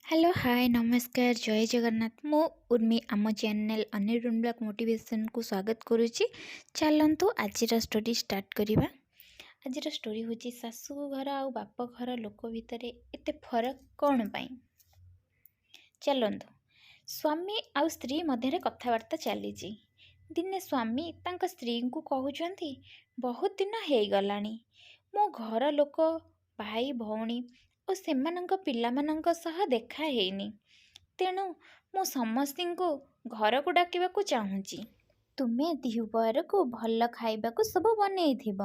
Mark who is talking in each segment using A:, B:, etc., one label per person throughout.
A: Hello hi नमस्कार जय जगन्नाथ मु उर्मी आम चैनल अनिरुण ब्लॉग मोटिवेशन को स्वागत करुच्ची। चलतु आज स्टोरी स्टार्ट करवा। आज स्टोरी हूँ सासू घर आ बाप घर लोक भितर एते फरक कौन पाई। चलतु स्वामी आ स्त्री मध्य कथबार्ता चली। दिने स्वामी तांका स्त्री को कहउछंती बहुत दिन हो गलानी मो घर लोक भाई भौणी और सेमानंक पिलामानंक सह देखा हेनी, तेणु मु समस्ती को घर को डाकिबाकू चाहूँगी। तुमे दिहुपर को भल खाइबाकू सब बनईथिब।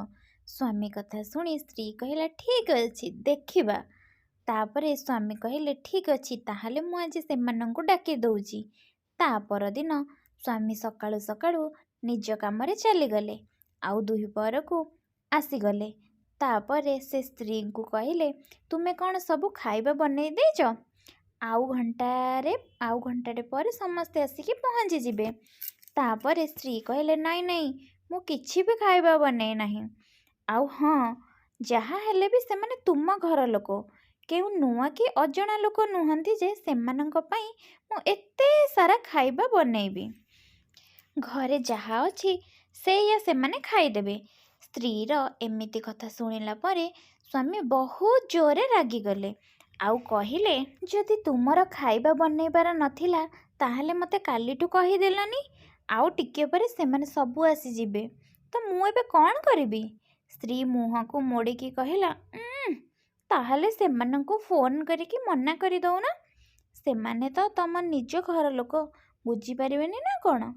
A: स्वामी कथा शुणी स्त्री कहला ठीक अछि देखिबा। तापरे स्वामी कहले ठीक अछि ताहाले मु आज सेमानंकु डाकी दउची। ता पर दिन स्वामी सकाळु सकाळु निज कामरे चली गले आउ दुहिपर को आसीगले। तापरे से स्त्री को कहले तुमे कौन सब खाइबा बनई देइछ, आउ घंटाटे पर समस्ते आसिकी पहुँची जिबे। तापरे स्त्री कहले नाई नाई मु किछि भी खाइबा बनई नाही। आउ हाँ जहा हेले भी सेमाने तुम घर लोक, केउ नुआ कि अजणा लोक नुहंती जे सेमानंक पई मु एते सारा खाइबा बनईबी। घरे जहा अछि सेया सेमाने खाइदेबे। स्त्रीर एमिति कथा शुणिला परे स्वामी बहुत जोरे रागी गले आउ कहिले जदि तुमर खाइबा बनईबार नथिला ताहले मते कालीठू कहीदेलानी, आउ टिके परे सेमाने सबु आसी जिबे तो मु एबे कौन करिबी। स्त्री मुह को मोड़िकी कहला ताहले सेमानंकु फोन करिकी मना करि दउना, सेमाने तो तम निज घर लोक बुझी पारिबेनी ना कौन।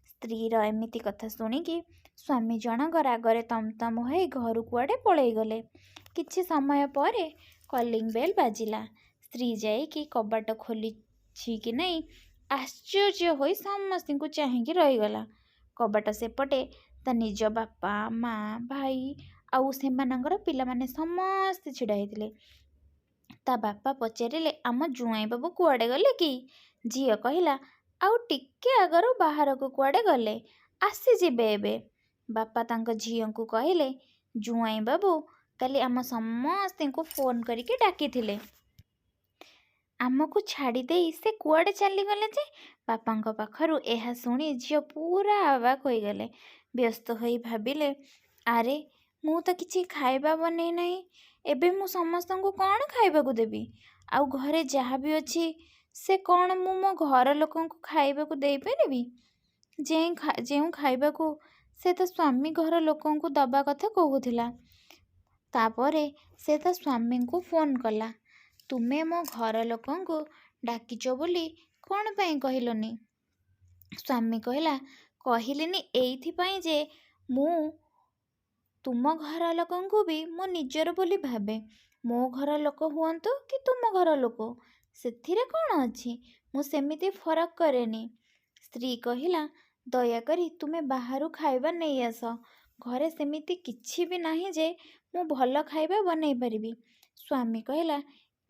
A: स्त्रीर एमिति कथा शुणिकी स्वामी जनक रागरे तमतम होई घर कुआडे पळेई गले। किछि समय परे कलिंग बेल बाजिला। स्त्री जाइकी कबाट खोलिछि कि नहीं आश्चर्य होई समस्तिंकु चाहिकी रहीगला। कबाट सेपटे ता निज बापा माँ भाई आउ सेमानंकर पिलामाने समस्ते छिड़ा हेतिले। ता बापा पचारिले आम जुआई बाबू कुआडे गले कि। झियो कहला आउ टिके आगरो बाहर को कुआडे गले आसी जिबे एबे। बापा तांको झियो को कहले जुआई बाबू काली आम समस्ते को फोन करके डाकी थिले, आमको छाड़ी देई से कुआडे चली गले जे। बापांको पाखरु एहा शुणी झियो पूरा अवाक होई गले। व्यस्त होई भाबिले आरे मु तो किछि खाइबा बनई नहीं, एबे मु समस्तंको कौन खाइबाकू देबी। आउ घरे जहा भी अछि से कौन मु मो घर लोकंकु खाइबाकू देई परिबी। जेउ खाइबाकू से तो स्वामी घर लोकंकु दबा कथा कहूथिला। तापरे से ता स्वामी को फोन कला तुमे मो घर लोकंकु डाकिचो बोली कौन पई कहिलोनी। स्वामी कहला कहिलेनी एइथिपाई जे मु तुम घर लोकंकु भी मो निजर बोली भाबे। मो घर लोक हुअंतु कि तुम घर लोक सेथिरे कौन अछि, मु सेमिति फरक करेनी। स्त्री कहला दयाकरी तुमे बाहरु खाइबा नहीं आस, घरे सेमिति किछि भी नाही जे मु भल खाइबा बनई परिबी। स्वामी कहला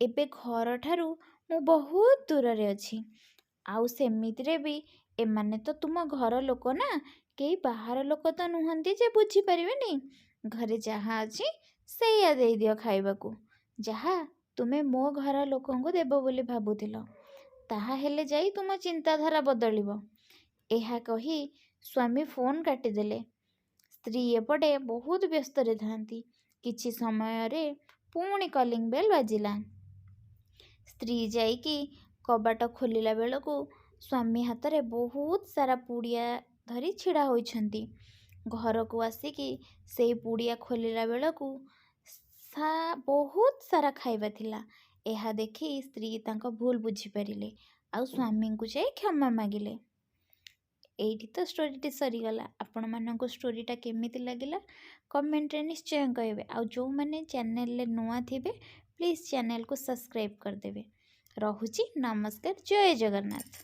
A: एबे घर ठारू मु बहुत दूर रे अछि, आउ सेमितिरे भी एमाने तो तुम घर लोक ना, केही बाहर लोक तो नुहंती जे बुझी परिबेनी। घरे जहा अछि सेया देई दियो खाइबाकू, जहा तुमे मो घर लोकंकु देबो बोली भाबुथिलो ताहा हेले जाई तुम चिंताधारा बदलिबो। एहा कही स्वामी फोन काटिदेले। स्त्री एपटे बहुत व्यस्त रे थांती। किछि समय रे पुणी कलिंग बेल बाजिला। स्त्री जाइकी कबाट खोलिला बेलकू स्वामी हातरे बहुत सारा पुड़िया धरी छिड़ा होइछंती। घर को आसिकी से पुड़िया खोलिला बेलकू बहुत सारा खाइबा थिला। एहा देखी स्त्री तांको भूल बुझी पारिले आउ स्वामी को जाई क्षमा मागिले। एइठी तो स्टोरीटी सरीगला। आपण मानक स्टोरीटा केमिति लागिला कमेंट रे निश्चय कहबे। आउ जो माने चैनल ले नुआ थिबे प्लीज चैनल को सब्सक्राइब कर देबे। रहुची नमस्कार जय जगन्नाथ।